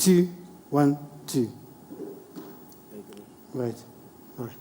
2, 1, 2. Right. All right.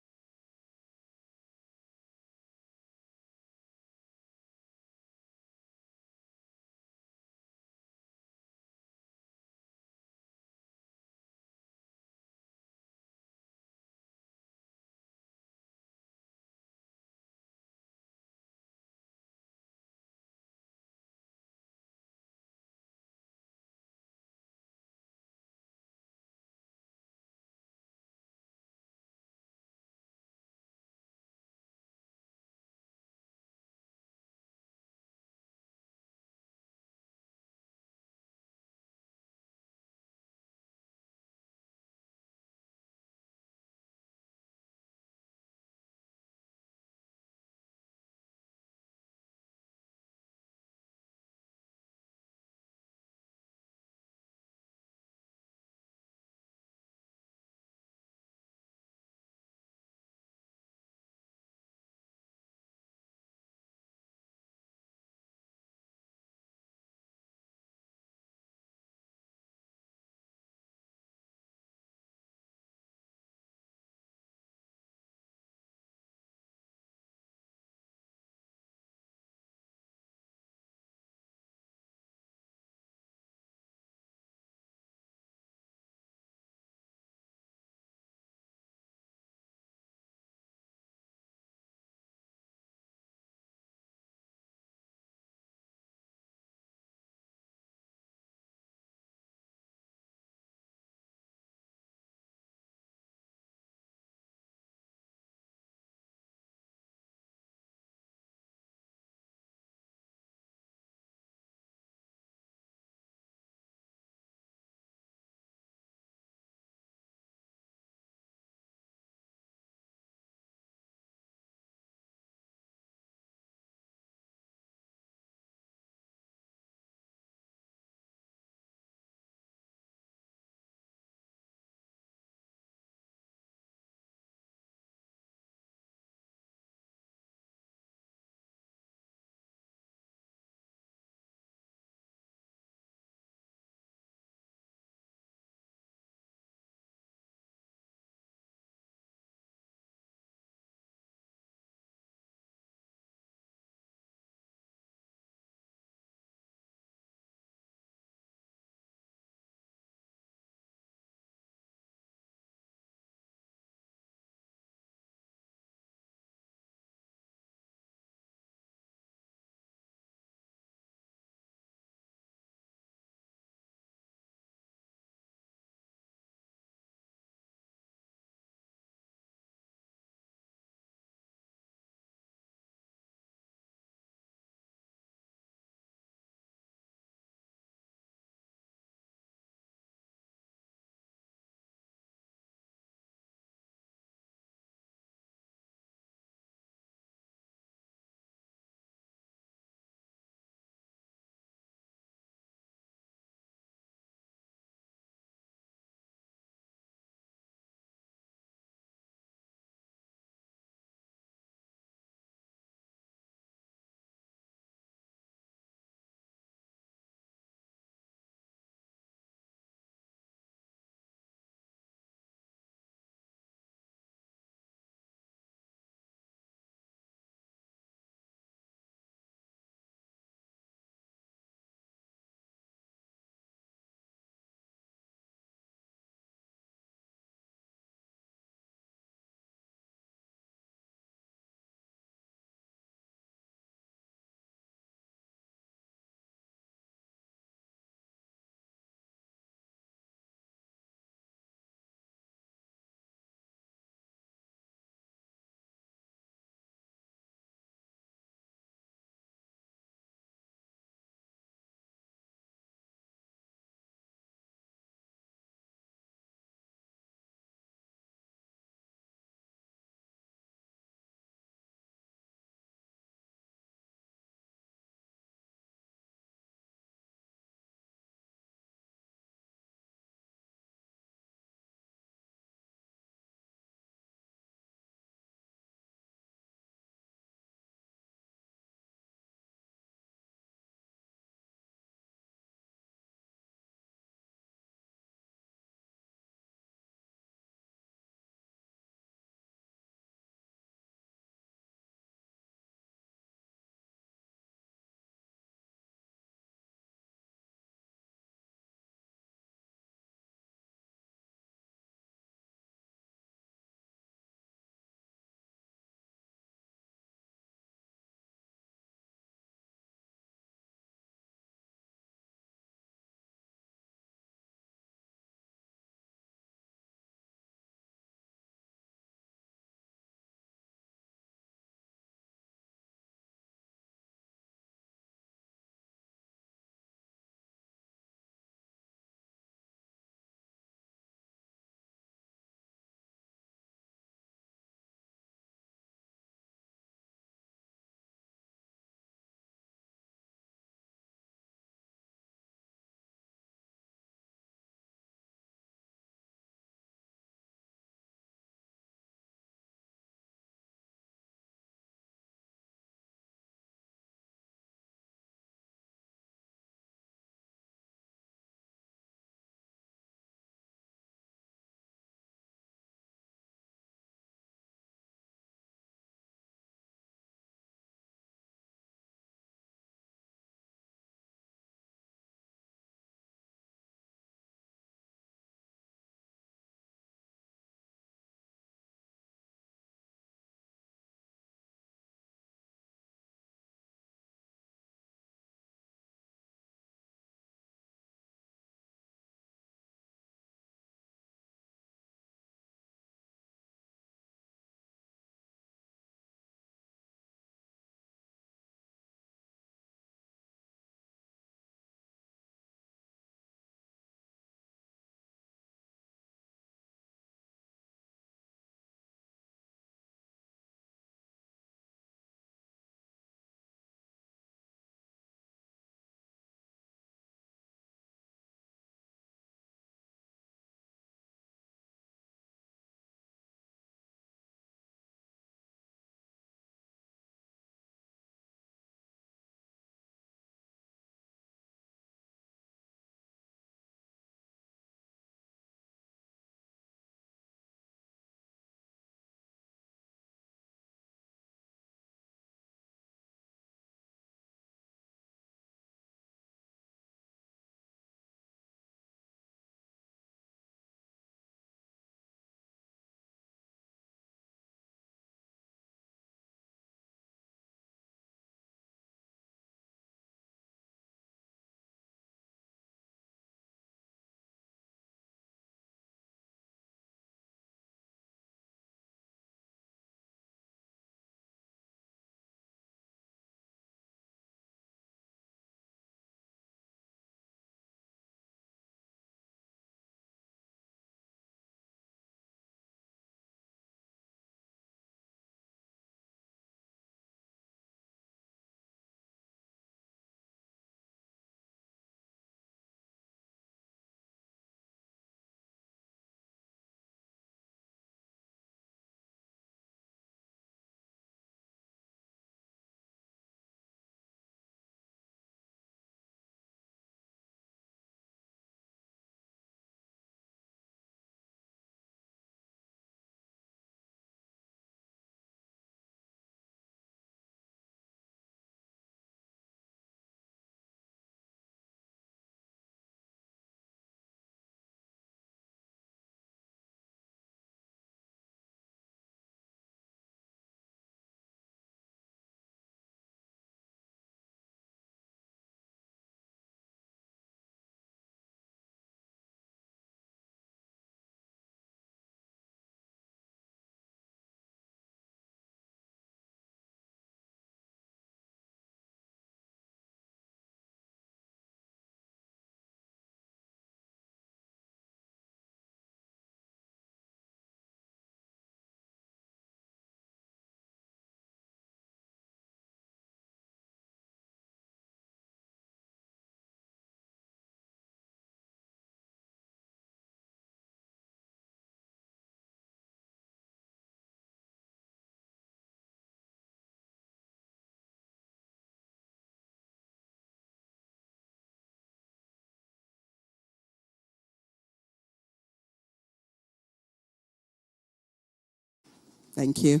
Thank you.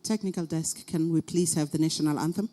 Technical desk, can we please have the national anthem?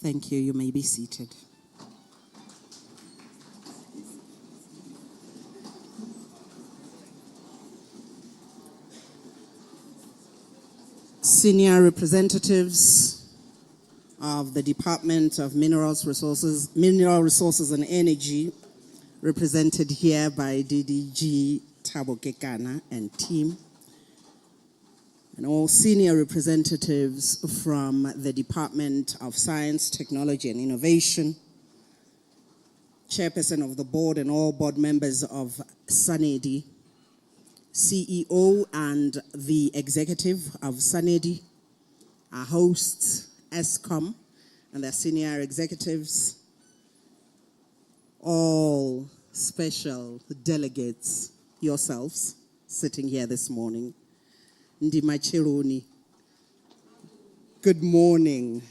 Thank you. You may be seated. Senior representatives of the Department of Mineral Resources and Energy, represented here by DDG Thabo Kekana and team, and all senior representatives from the Department of Science, Technology and Innovation, chairperson of the board and all board members of SANEDI, CEO and the executive of SANEDI, our hosts, Eskom, and their senior executives, all special delegates, yourselves, sitting here this morning. Ndima Chiruni. Good morning.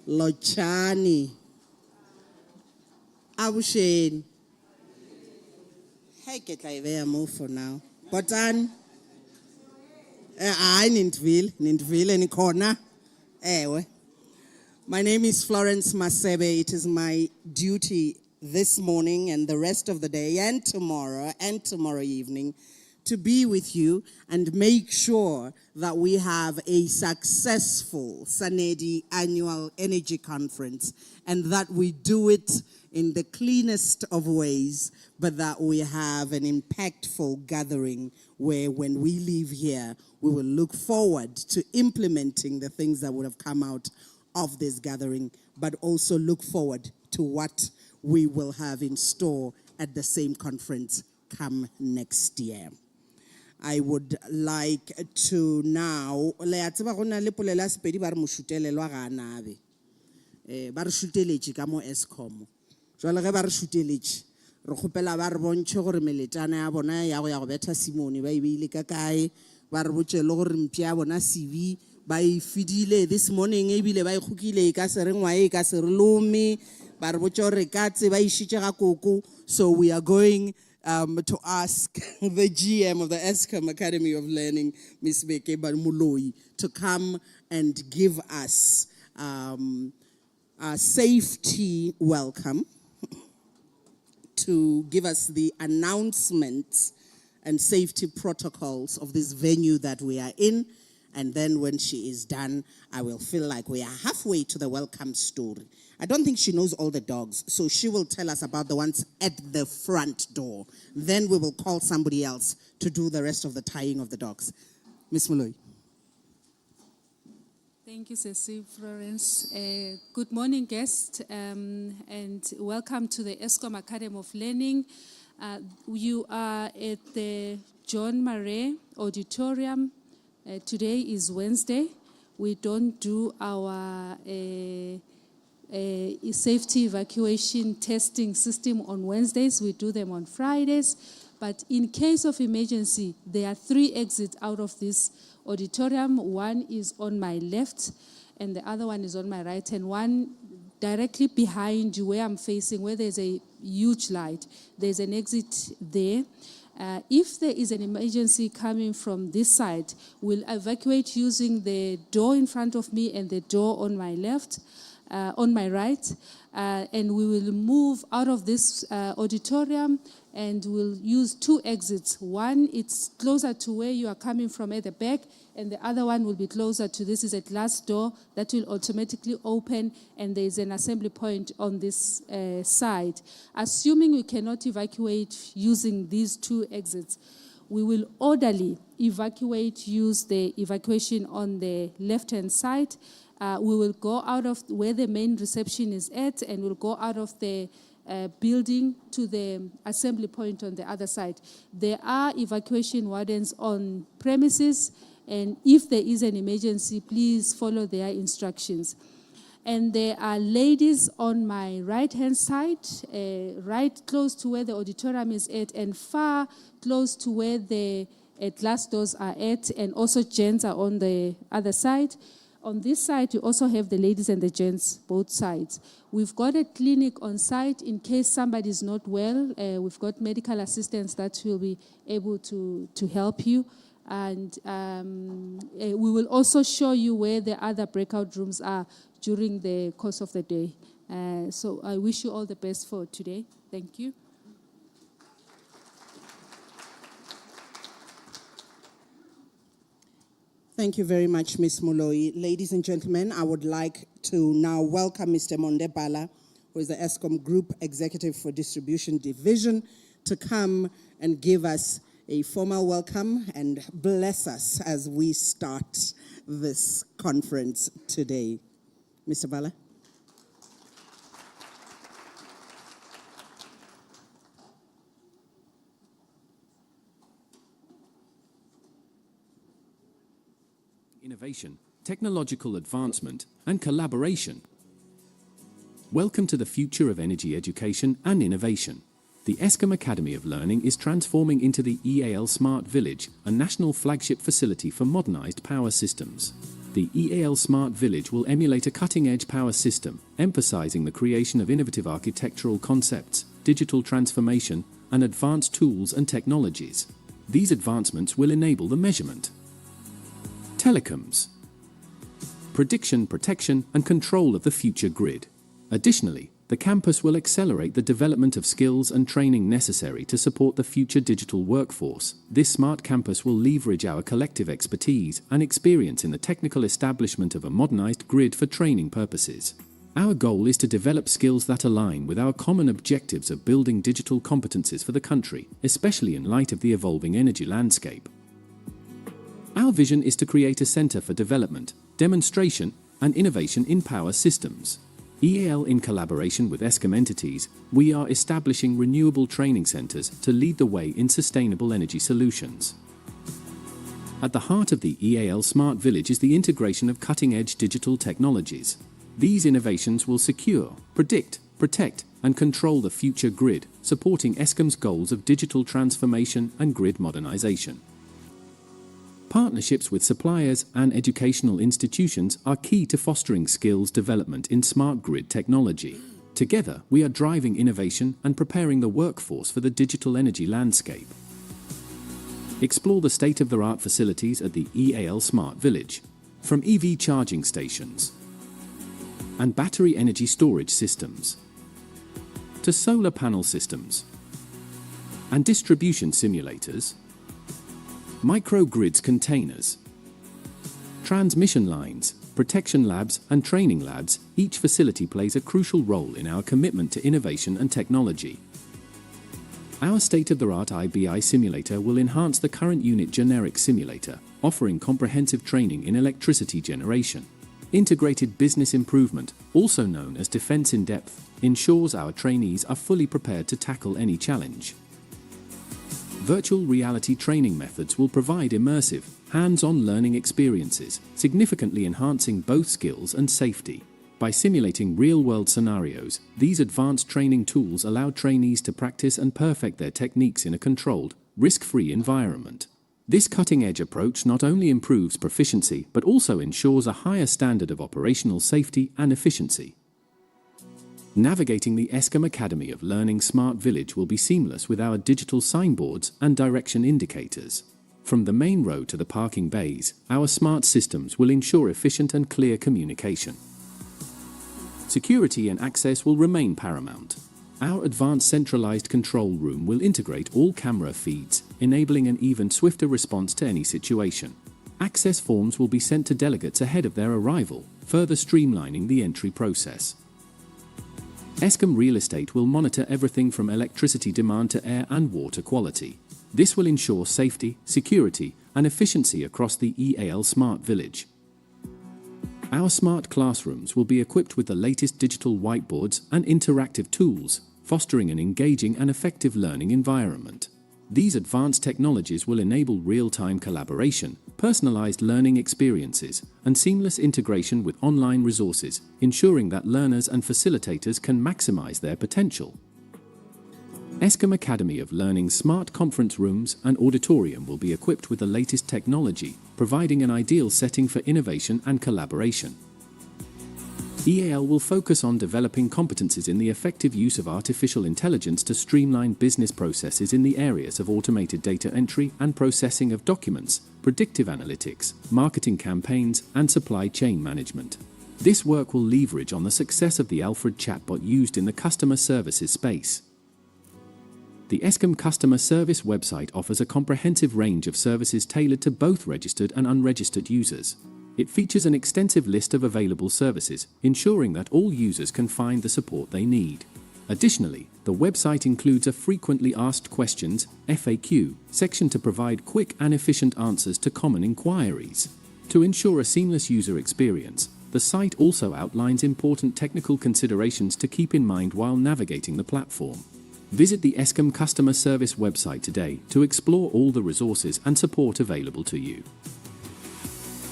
Lochani. Abushen. Hey, get like there, move for now. Botan. I Nintville, any corner. My name is Florence Masebe. It is my duty this morning and the rest of the day and tomorrow evening to be with you and make sure that we have a successful SANEDI annual energy conference, and that we do it in the cleanest of ways, but that we have an impactful gathering where when we leave here, we will look forward to implementing the things that would have come out of this gathering, but also look forward to what we will have in store at the same conference come next year. I would like to now le tseba gona le polela sepedi ba re moshutelelwa ga nabe ba re shuteletše ka mo Eskom jwale ge ba re shuteletše re khopela ba re bontše gore meletana ya bona ya go betha simone ba ile ka kae ba re botše le gore mpia ya bona CV ba ifidile this morning ebile ba ikhukile ka se re ngwae ka se re lome ba re botše gore ka tse ba ishitše ga koko. So we are going to ask the GM of the Eskom Academy of Learning, Ms. Beke Muloi, to come and give us a safety welcome, to give us the announcements and safety protocols of this venue that we are in. And then when she is done, I will feel like we are halfway to the welcome story. I don't think she knows all the dogs, so she will tell us about the ones at the front door. Then we will call somebody else to do the rest of the tying of the dogs. Ms. Muloi. Thank you, Ceci Florence. Good morning, guests, and welcome to the Eskom Academy of Learning. You are at the John Murray Auditorium. Today is Wednesday. We don't do our safety evacuation testing system on Wednesdays. We do them on Fridays. But in case of emergency, there are 3 exits out of this auditorium. One is on my left, and the other one is on my right, and one directly behind you where I'm facing, where there's a huge light. There's an exit there. If there is an emergency coming from this side, we'll evacuate using the door in front of me and the door on my left, on my right, and we will move out of this auditorium, and we'll use 2 exits. One, it's closer to where you are coming from at the back, and the other one will be closer to this is a glass door that will automatically open, and there's an assembly point on this side. Assuming we cannot evacuate using these 2 exits, we will orderly use the evacuation on the left-hand side. We will go out of where the main reception is at, and we'll go out of the building to the assembly point on the other side. There are evacuation wardens on premises, and if there is an emergency, please follow their instructions. And there are ladies on my right-hand side, right close to where the auditorium is at, and far close to where the glass doors are at, and also gents are on the other side. On this side, you also have the ladies and the gents, both sides. We've got a clinic on site in case somebody is not well. We've got medical assistants that will be able to help you. And we will also show you where the other breakout rooms are during the course of the day. So I wish you all the best for today. Thank you. Thank you very much, Ms. Moloi. Ladies and gentlemen, I would like to now welcome Mr. Mondebala, who is the Eskom Group Executive for Distribution Division, to come and give us a formal welcome and bless us as we start this conference today. Mr. Bala. Innovation, technological advancement, and collaboration. Welcome to the future of energy education and innovation. The Eskom Academy of Learning is transforming into the EAL Smart Village, a national flagship facility for modernized power systems. The EAL Smart Village will emulate a cutting-edge power system, emphasizing the creation of innovative architectural concepts, digital transformation, and advanced tools and technologies. These advancements will enable the measurement, telecoms, prediction, protection, and control of the future grid. Additionally, the campus will accelerate the development of skills and training necessary to support the future digital workforce. This smart campus will leverage our collective expertise and experience in the technical establishment of a modernized grid for training purposes. Our goal is to develop skills that align with our common objectives of building digital competencies for the country, especially in light of the evolving energy landscape. Our vision is to create a center for development, demonstration, and innovation in power systems. EAL, in collaboration with Eskom entities, we are establishing renewable training centers to lead the way in sustainable energy solutions. At the heart of the EAL Smart Village is the integration of cutting-edge digital technologies. These innovations will secure, predict, protect, and control the future grid, supporting Eskom's goals of digital transformation and grid modernization. Partnerships with suppliers and educational institutions are key to fostering skills development in smart grid technology. Together, we are driving innovation and preparing the workforce for the digital energy landscape. Explore the state-of-the-art facilities at the EAL Smart Village, from EV charging stations and battery energy storage systems to solar panel systems and distribution simulators, microgrids, containers, transmission lines, protection labs, and training labs. Each facility plays a crucial role in our commitment to innovation and technology. Our state-of-the-art IBI simulator will enhance the current unit generic simulator, offering comprehensive training in electricity generation. Integrated business improvement, also known as Defense in Depth, ensures our trainees are fully prepared to tackle any challenge. Virtual reality training methods will provide immersive, hands-on learning experiences, significantly enhancing both skills and safety. By simulating real-world scenarios, these advanced training tools allow trainees to practice and perfect their techniques in a controlled, risk-free environment. This cutting-edge approach not only improves proficiency but also ensures a higher standard of operational safety and efficiency. Navigating the Eskom Academy of Learning Smart Village will be seamless with our digital signboards and direction indicators. From the main road to the parking bays, our smart systems will ensure efficient and clear communication. Security and access will remain paramount. Our advanced centralized control room will integrate all camera feeds, enabling an even swifter response to any situation. Access forms will be sent to delegates ahead of their arrival, further streamlining the entry process. Eskom Real Estate will monitor everything from electricity demand to air and water quality. This will ensure safety, security, and efficiency across the EAL Smart Village. Our smart classrooms will be equipped with the latest digital whiteboards and interactive tools, fostering an engaging and effective learning environment. These advanced technologies will enable real-time collaboration, personalized learning experiences, and seamless integration with online resources, ensuring that learners and facilitators can maximize their potential. Eskom Academy of Learning smart conference rooms and auditorium will be equipped with the latest technology, providing an ideal setting for innovation and collaboration. EAL will focus on developing competencies in the effective use of artificial intelligence to streamline business processes in the areas of automated data entry and processing of documents, predictive analytics, marketing campaigns, and supply chain management. This work will leverage on the success of the Alfred chatbot used in the customer services space. The Eskom customer service website offers a comprehensive range of services tailored to both registered and unregistered users. It features an extensive list of available services, ensuring that all users can find the support they need. Additionally, the website includes a frequently asked questions (FAQ) section to provide quick and efficient answers to common inquiries. To ensure a seamless user experience, the site also outlines important technical considerations to keep in mind while navigating the platform. Visit the Eskom customer service website today to explore all the resources and support available to you.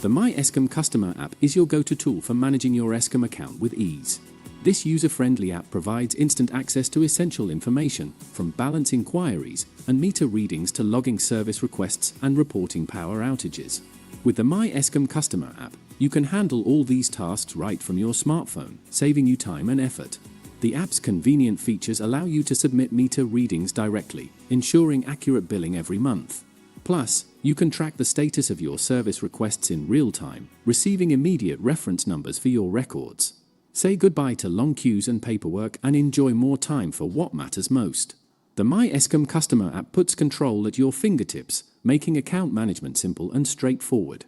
The My Eskom Customer app is your go-to tool for managing your Eskom account with ease. This user-friendly app provides instant access to essential information, from balance inquiries and meter readings to logging service requests and reporting power outages. With the My Eskom Customer app, you can handle all these tasks right from your smartphone, saving you time and effort. The app's convenient features allow you to submit meter readings directly, ensuring accurate billing every month. Plus, you can track the status of your service requests in real time, receiving immediate reference numbers for your records. Say goodbye to long queues and paperwork and enjoy more time for what matters most. The My Eskom Customer app puts control at your fingertips, making account management simple and straightforward.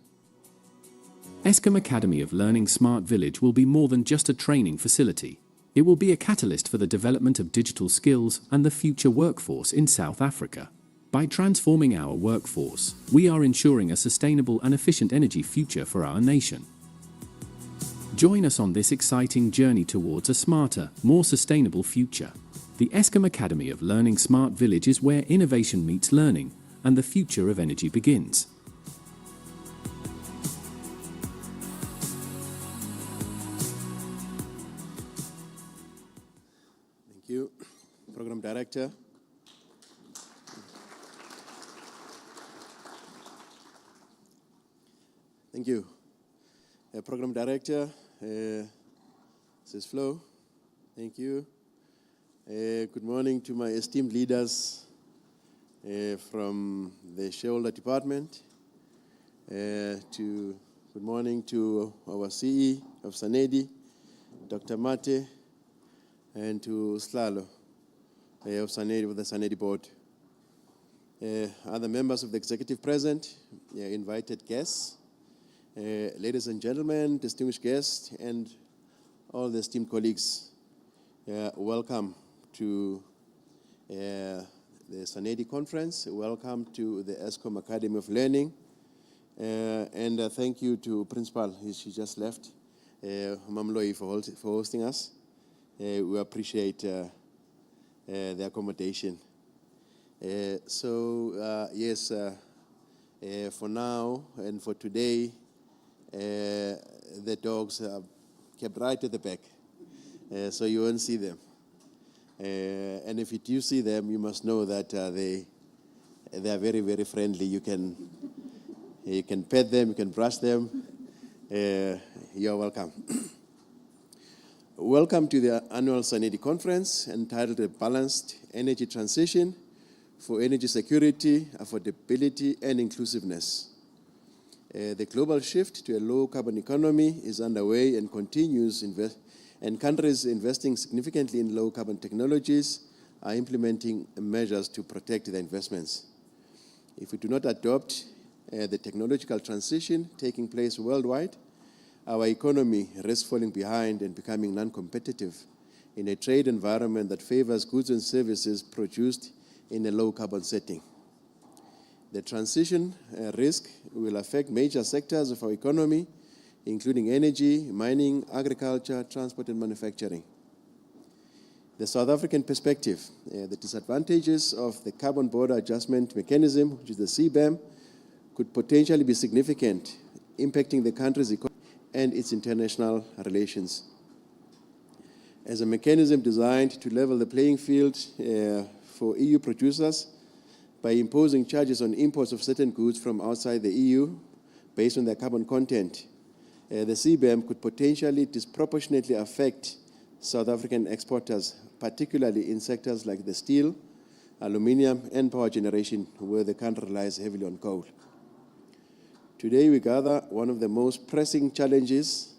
Eskom Academy of Learning Smart Village will be more than just a training facility. It will be a catalyst for the development of digital skills and the future workforce in South Africa. By transforming our workforce, we are ensuring a sustainable and efficient energy future for our nation. Join us on this exciting journey towards a smarter, more sustainable future. The Eskom Academy of Learning Smart Village is where innovation meets learning and the future of energy begins. Thank you, Program Director. Thank you. Program Director, Mrs. Flo, thank you. Good morning to my esteemed leaders from the shareholder department. Good morning to our CE of Sanedi, Dr. Mate, and to Slalo of Sanedi, with the Sanedi board. Other members of the executive present, invited guests, ladies and gentlemen, distinguished guests, and all the esteemed colleagues, welcome to the Sanedi conference. Welcome to the Eskom Academy of Learning. And thank you to Principal, she just left, Mamloi for hosting us. We appreciate the accommodation. Yes, for now and for today, the dogs are kept right at the back, so you won't see them. And if you do see them, you must know that they are very, very friendly. You can pet them, you can brush them. You're welcome. Welcome to the annual SANEDI conference entitled A Balanced Energy Transition for Energy Security, Affordability and Inclusiveness. The global shift to a low-carbon economy is underway and continues, and countries investing significantly in low-carbon technologies are implementing measures to protect their investments. If we do not adopt the technological transition taking place worldwide, our economy risks falling behind and becoming non-competitive in a trade environment that favors goods and services produced in a low-carbon setting. The transition risk will affect major sectors of our economy, including energy, mining, agriculture, transport, and manufacturing. The South African perspective, the disadvantages of the Carbon Border Adjustment Mechanism, which is the CBAM, could potentially be significant, impacting the country's economy and its international relations. As a mechanism designed to level the playing field for EU producers, by imposing charges on imports of certain goods from outside the EU based on their carbon content, the CBAM could potentially disproportionately affect South African exporters, particularly in sectors like the steel, aluminium, and power generation, where the country relies heavily on coal. Today, we gather one of the most pressing challenges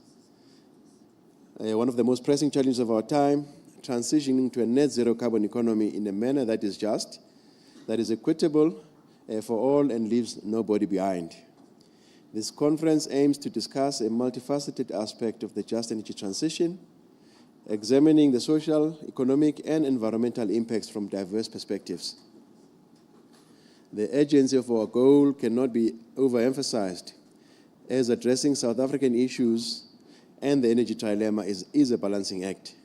of our time, transitioning to a net zero carbon economy in a manner that is just, that is equitable for all and leaves nobody behind. This conference aims to discuss a multifaceted aspect of the just energy transition, examining the social, economic, and environmental impacts from diverse perspectives. The urgency of our goal cannot be overemphasized, as addressing South African issues and the energy trilemma is a balancing act.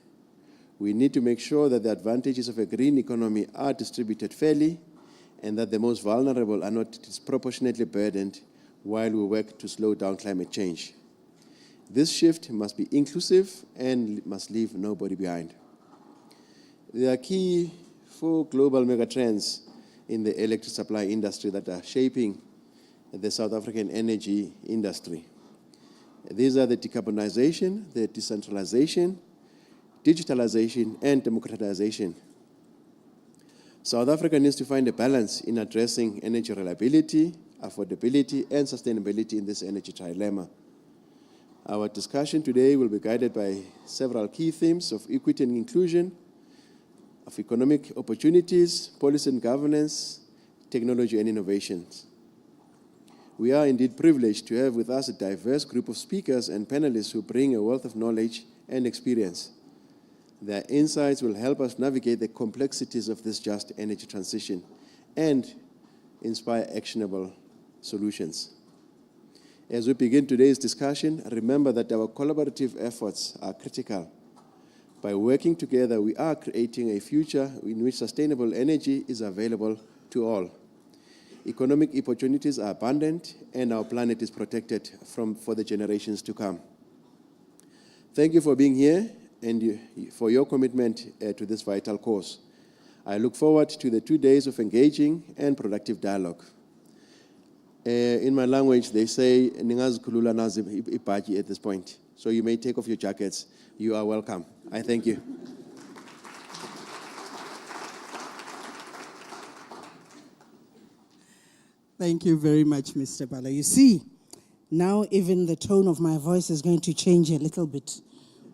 We need to make sure that the advantages of a green economy are distributed fairly and that the most vulnerable are not disproportionately burdened while we work to slow down climate change. This shift must be inclusive and must leave nobody behind. There are key 4 global megatrends in the electric supply industry that are shaping the South African energy industry. These are the decarbonization, the decentralization, digitalization, and democratization. South Africa needs to find a balance in addressing energy reliability, affordability, and sustainability in this energy trilemma. Our discussion today will be guided by several key themes of equity and inclusion, of economic opportunities, policy and governance, technology and innovations. We are indeed privileged to have with us a diverse group of speakers and panelists who bring a wealth of knowledge and experience. Their insights will help us navigate the complexities of this just energy transition and inspire actionable solutions. As we begin today's discussion, remember that our collaborative efforts are critical. By working together, we are creating a future in which sustainable energy is available to all. Economic opportunities are abundant, and our planet is protected for the generations to come. Thank you for being here and for your commitment to this vital cause. I look forward to the 2 days of engaging and productive dialogue. In my language, they say, "Ningazikhulula nazi ibhaji" at this point. So you may take off your jackets. You are welcome. I thank you. Thank you very much, Mr. Bala. You see, now even the tone of my voice is going to change a little bit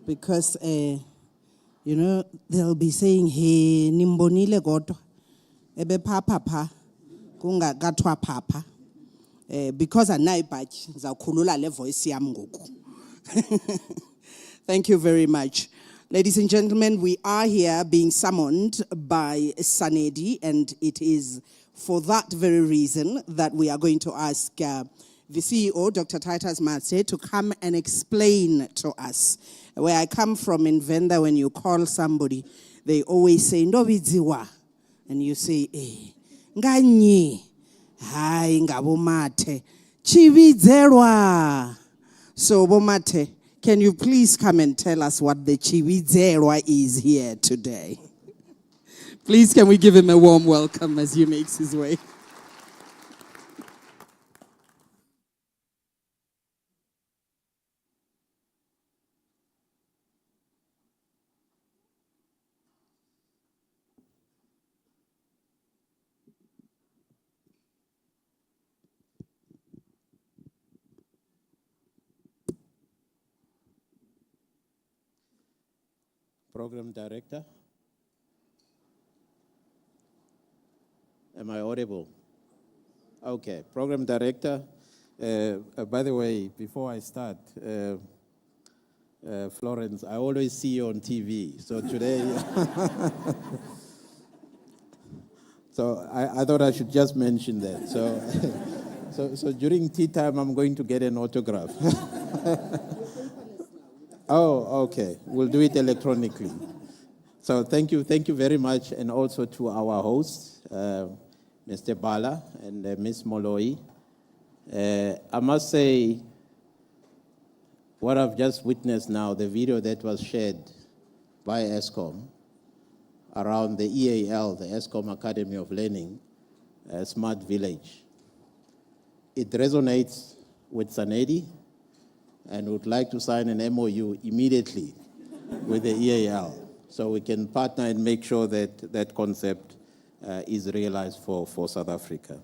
because, they'll be saying, "Hey, nimbonile godwa, ebe papa, kunga gatwa papa." Because anaibach, zakhulula le voice yam ngoku. Thank you very much. Ladies and gentlemen, we are here being summoned by SANEDI, and it is for that very reason that we are going to ask the CEO, Dr. Titus Matse, to come and explain to us. Where I come from in Venda, when you call somebody, they always say, Ndobidziwa. And you say, Nganyi. Hai, ngabomate. Chividzerwa. So, Bomate, can you please come and tell us what the Chividzerwa is here today? Please, can we give him a warm welcome as he makes his way? Program Director. Am I audible? Okay, Program Director. By the way, before I start, Florence, I always see you on TV. So today, so I thought I should just mention that. So during tea time, I'm going to get an autograph. Oh, okay. We'll do it electronically. So thank you very much, and also to our hosts, Mr. Bala and Ms. Moloi. I must say, what I've just witnessed now, the video that was shared by Eskom around the EAL, the Eskom Academy of Learning, Smart Village. It resonates with SANEDI, and would like to sign an MOU immediately with the EAL, so we can partner and make sure that that concept is realized for South Africa.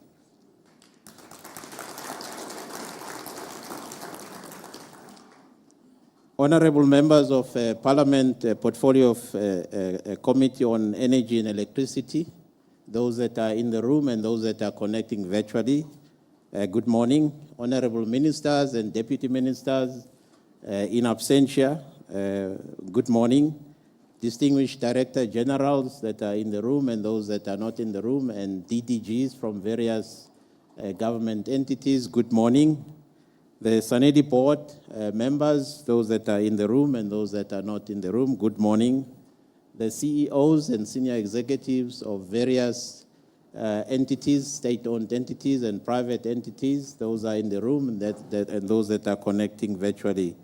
Honorable members of Parliament, portfolio of Committee on Energy and Electricity, those that are in the room and those that are connecting virtually, good morning. Honorable ministers and deputy ministers in absentia, good morning. Distinguished director generals that are in the room and those that are not in the room, and DDGs from various government entities, good morning. The SANEDI board members, those that are in the room and those that are not in the room, good morning. The CEOs and senior executives of various entities, state-owned entities and private entities, those are in the room and those that are connecting virtually,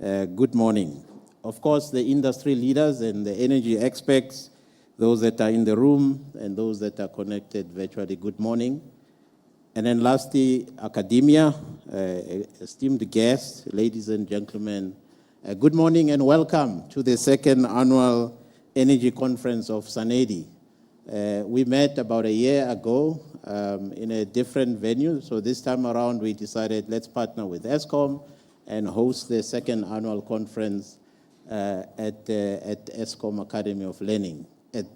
good morning. Of course, the industry leaders and the energy experts, those that are in the room and those that are connected virtually, good morning. And then lastly, academia, esteemed guests, ladies and gentlemen, good morning and welcome to the second annual Energy Conference of SANEDI. We met about a year ago in a different venue, so this time around we decided let's partner with Eskom and host the second annual conference at Eskom Academy of Learning. At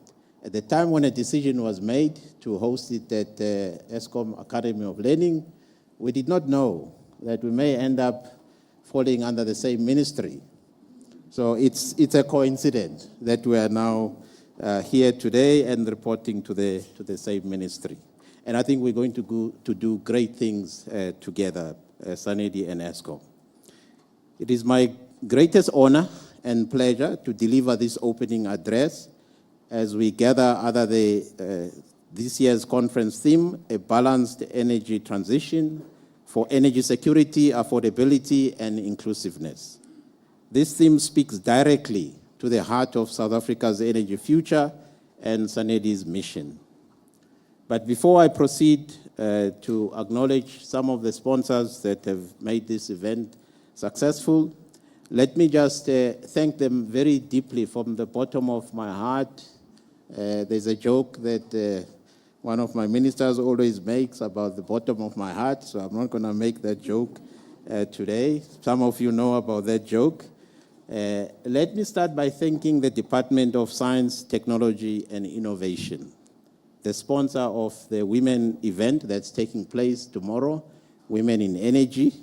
the time when a decision was made to host it at Eskom Academy of Learning, we did not know that we may end up falling under the same ministry. So it's a coincidence that we are now here today and reporting to the same ministry. And I think we're going to do great things together, SANEDI and Eskom. It is my greatest honor and pleasure to deliver this opening address as we gather under this year's conference theme, a balanced energy transition for energy security, affordability, and inclusiveness. This theme speaks directly to the heart of South Africa's energy future and SANEDI's mission. But before I proceed to acknowledge some of the sponsors that have made this event successful, let me just thank them very deeply from the bottom of my heart. There's a joke that one of my ministers always makes about the bottom of my heart, so I'm not going to make that joke today. Some of you know about that joke. Let me start by thanking the Department of Science, Technology and Innovation, the sponsor of the women event that's taking place tomorrow, Women in Energy.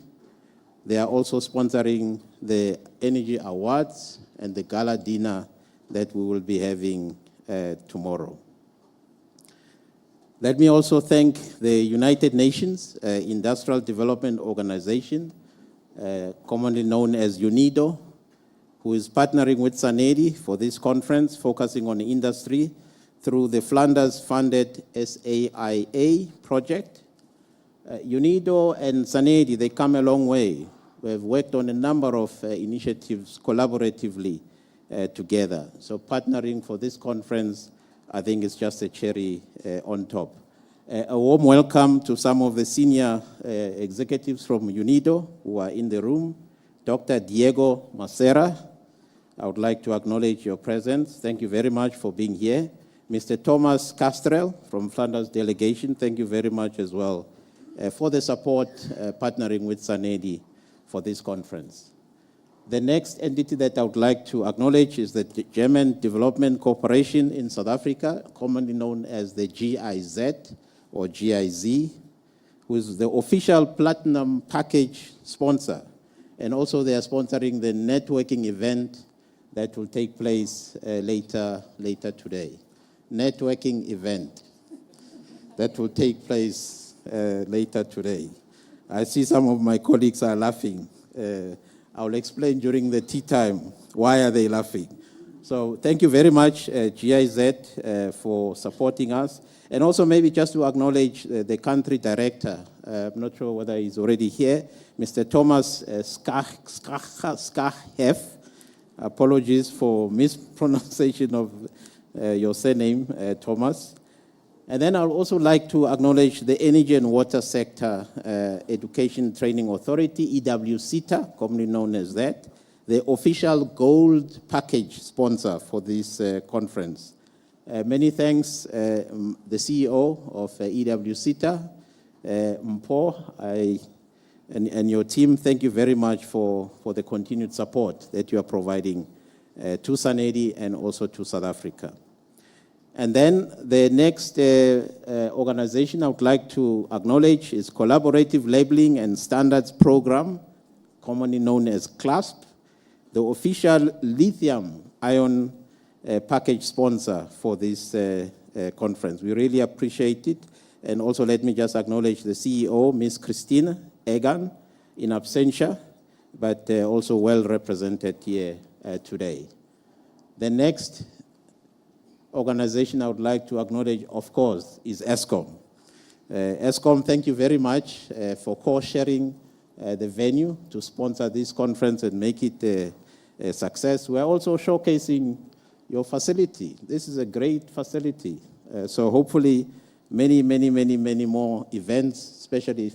They are also sponsoring the Energy Awards and the gala dinner that we will be having tomorrow. Let me also thank the United Nations Industrial Development Organization, commonly known as UNIDO, who is partnering with SANEDI for this conference, focusing on industry through the Flanders-funded SAIA project. UNIDO and SANEDI, they come a long way. We have worked on a number of initiatives collaboratively together. So partnering for this conference, I think, is just a cherry on top. A warm welcome to some of the senior executives from UNIDO who are in the room. Dr. Diego Macera, I would like to acknowledge your presence. Thank you very much for being here. Mr. Thomas Castrel from Flanders Delegation, thank you very much as well for the support partnering with SANEDI for this conference. The next entity that I would like to acknowledge is the German Development Corporation in South Africa, commonly known as the GIZ or GIZ, who is the official platinum package sponsor. And also they are sponsoring the networking event that will take place later today. Networking event that will take place later today. I see some of my colleagues are laughing. I'll explain during the tea time why are they laughing. So thank you very much, GIZ, for supporting us. And also maybe just to acknowledge the country director. I'm not sure whether he's already here, Mr. Thomas Skahef. Apologies for mispronunciation of your surname, Thomas. And then I'd also like to acknowledge the Energy and Water Sector Education Training Authority, EWCETA, commonly known as that, the official gold package sponsor for this conference. Many thanks, the CEO of EWCETA, Mpo, and your team. Thank you very much for the continued support that you are providing to SANEDI and also to South Africa. And then the next organization I would like to acknowledge is Collaborative Labeling and Standards Program, commonly known as CLASP, the official lithium-ion package sponsor for this conference. We really appreciate it. And also let me just acknowledge the CEO, Ms. Christine Egan, in absentia, but also well represented here today. The next organization I would like to acknowledge, of course, is Eskom. Eskom, thank you very much for co-sharing the venue to sponsor this conference and make it a success. We're also showcasing your facility. This is a great facility. So hopefully many more events, especially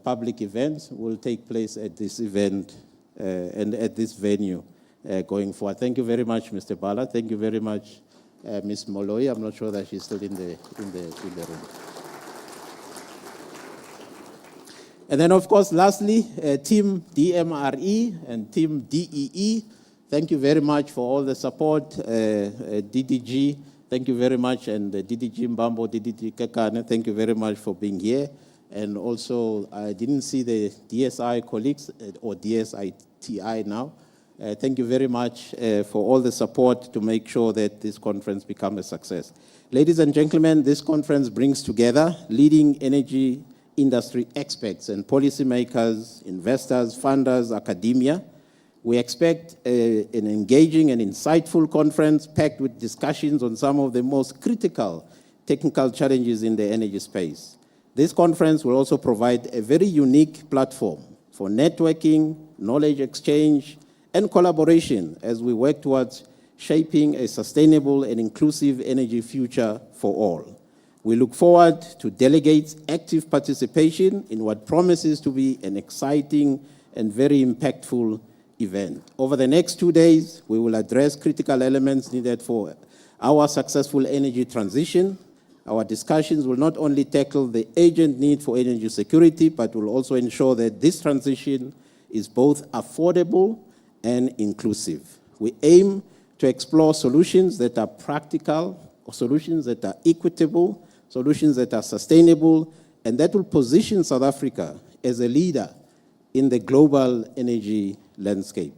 public events, will take place at this event and at this venue going forward. Thank you very much, Mr. Bala. Thank you very much, Ms. Molloy. I'm not sure that she's still in the room. And then, of course, lastly, Team DMRE and Team DEE. Thank you very much for all the support. DDG, thank you very much. And DDG Mbambo, DDG Kekane, thank you very much for being here. And also, I didn't see the DSI colleagues, or DSITI now. Thank you very much for all the support to make sure that this conference becomes a success. Ladies and gentlemen, this conference brings together leading energy industry experts and policymakers, investors, funders, academia. We expect an engaging and insightful conference packed with discussions on some of the most critical technical challenges in the energy space. This conference will also provide a very unique platform for networking, knowledge exchange, and collaboration as we work towards shaping a sustainable and inclusive energy future for all. We look forward to delegates' active participation in what promises to be an exciting and very impactful event. Over the next 2 days, we will address critical elements needed for our successful energy transition. Our discussions will not only tackle the urgent need for energy security, but will also ensure that this transition is both affordable and inclusive. We aim to explore solutions that are practical, or solutions that are equitable, solutions that are sustainable, and that will position South Africa as a leader in the global energy landscape.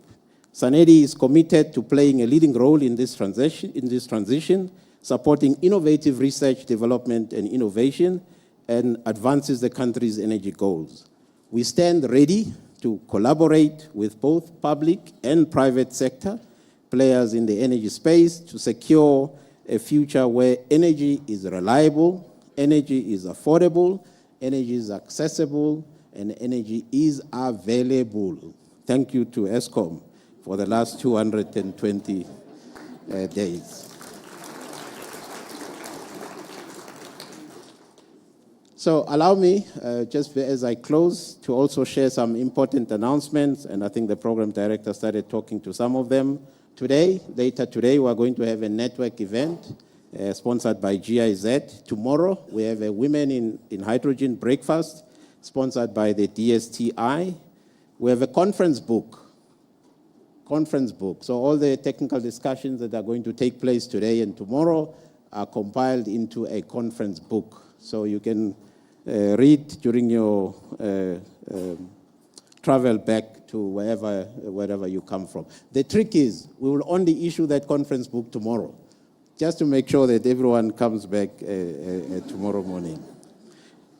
SANEDI is committed to playing a leading role in this transition supporting innovative research, development, and innovation, and advances the country's energy goals. We stand ready to collaborate with both public and private sector players in the energy space to secure a future where energy is reliable, energy is affordable, energy is accessible, and energy is available. Thank you to Eskom for the last 220 days. So allow me, just as I close, to also share some important announcements, and I think the program director started talking to some of them. Later today, we are going to have a network event sponsored by GIZ. Tomorrow, we have a Women in Hydrogen breakfast sponsored by the DSTI. We have a conference book. So all the technical discussions that are going to take place today and tomorrow are compiled into a conference book. So you can read during your travel back to wherever you come from. The trick is, we will only issue that conference book tomorrow, just to make sure that everyone comes back tomorrow morning.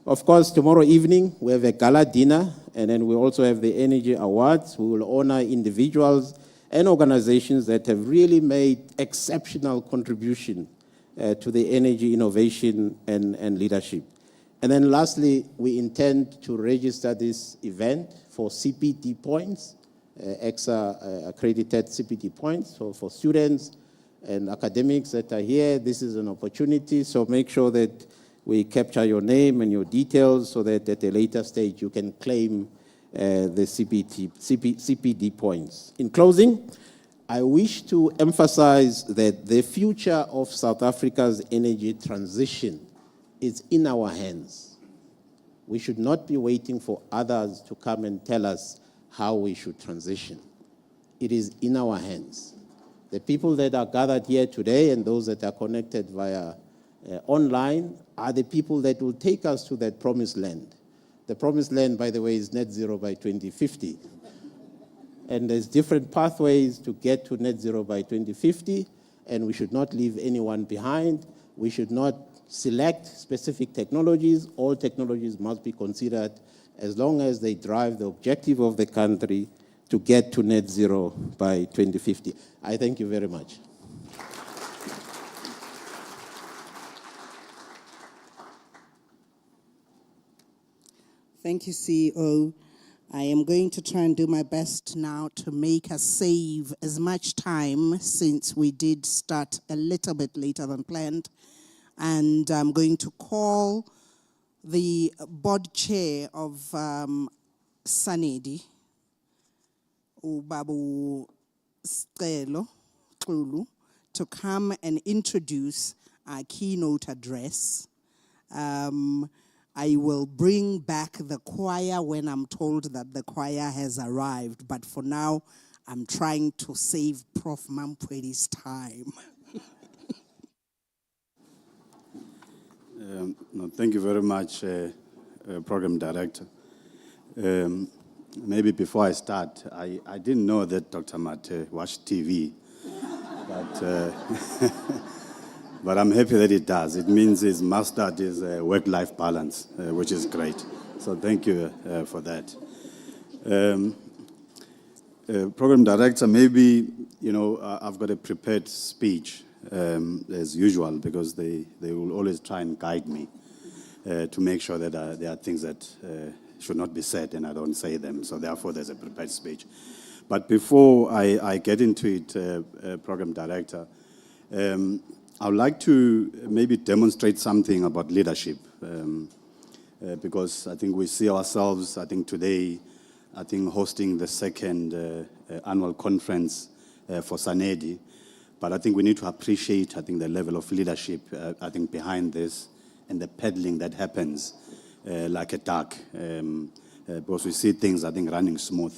Of course, tomorrow evening, we have a gala dinner, and then we also have the Energy Awards. We will honor individuals and organizations that have really made exceptional contribution to the energy innovation and leadership. And then lastly, we intend to register this event for CPD points, accredited CPD points. So for students and academics that are here, this is an opportunity. So make sure that we capture your name and your details so that at a later stage you can claim the CPD points. In closing, I wish to emphasize that the future of South Africa's energy transition is in our hands. We should not be waiting for others to come and tell us how we should transition. It is in our hands. The people that are gathered here today and those that are connected via online are the people that will take us to that promised land. The promised land, by the way, is net zero by 2050. And there's different pathways to get to net zero by 2050, and we should not leave anyone behind. We should not select specific technologies. All technologies must be considered as long as they drive the objective of the country to get to net zero by 2050. I thank you very much. Thank you, CEO. I am going to try and do my best now to make us save as much time, since we did start a little bit later than planned. And I'm going to call the board chair of SANEDI, Ubabu Stelo Xulu, to come and introduce our keynote address. I will bring back the choir when I'm told that the choir has arrived, but for now, I'm trying to save Prof. Mampwedi's time. No, thank you very much, Program Director. Maybe before I start, I didn't know that Dr. Mate watched TV, but I'm happy that he does. It means he's mastered his work-life balance, which is great. So thank you for that. Program Director, maybe, I've got a prepared speech, as usual, because they will always try and guide me to make sure that there are things that should not be said and I don't say them. So therefore, there's a prepared speech. But before I get into it, Program Director, I would like to maybe demonstrate something about leadership, because I think we see ourselves, today, hosting the second annual conference for SANEDI. But I think we need to appreciate, the level of leadership, behind this and the peddling that happens like a duck. Because we see things, running smooth.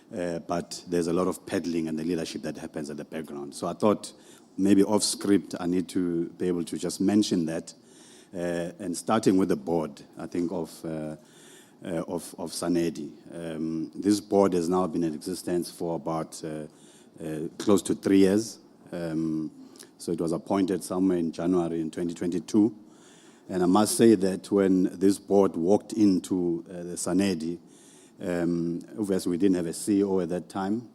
But there's a lot of peddling and the leadership that happens at the background. So I thought maybe off script, I need to be able to just mention that. And starting with the board, of SANEDI. This board has now been in existence for about close to 3 years. So it was appointed somewhere in January in 2022. And I must say that when this board walked into the SANEDI, obviously we didn't have a CEO at that time,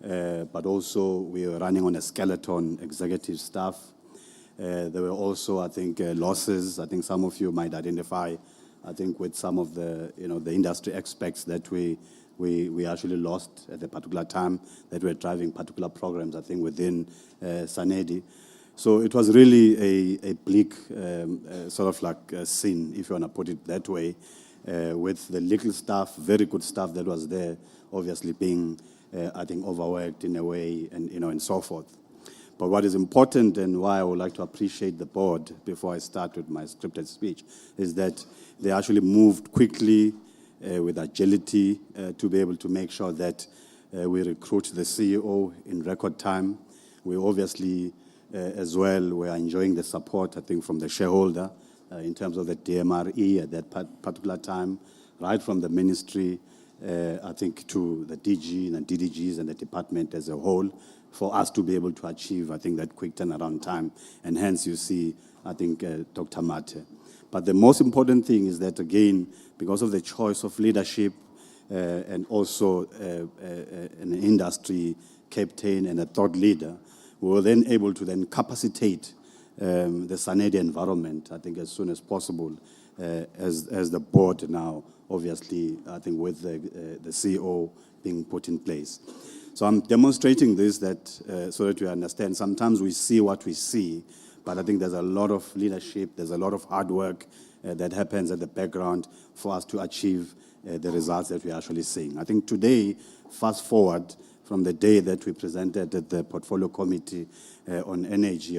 but also we were running on a skeleton executive staff. There were also, I think, losses. I think some of you might identify, I think, with some of the, the industry aspects that we actually lost at a particular time that were driving particular programs, I think, within SANEDI. So it was really a bleak sort of like scene, if you want to put it that way, with the little staff, very good staff that was there, obviously being, I think, overworked in a way, and and so forth. But what is important and why I would like to appreciate the board before I start with my scripted speech is that they actually moved quickly with agility to be able to make sure that we recruit the CEO in record time. We obviously, as well, we are enjoying the support, I think, from the shareholder in terms of the DMRE at that particular time, right from the ministry, I think, to the DG and the DDGs and the department as a whole, for us to be able to achieve, I think, that quick turnaround time. And hence you see, I think, Dr. Mate. But the most important thing is that, again, because of the choice of leadership and also an industry captain and a thought leader, we were then able to then capacitate the SANEDI environment, I think, as soon as possible, as the board now, obviously, I think, with the CEO being put in place. So I'm demonstrating this so that you understand. Sometimes we see what we see, but I think there's a lot of leadership, there's a lot of hard work that happens at the background for us to achieve the results that we're actually seeing. I think today, fast forward from the day that we presented at the Portfolio Committee on Energy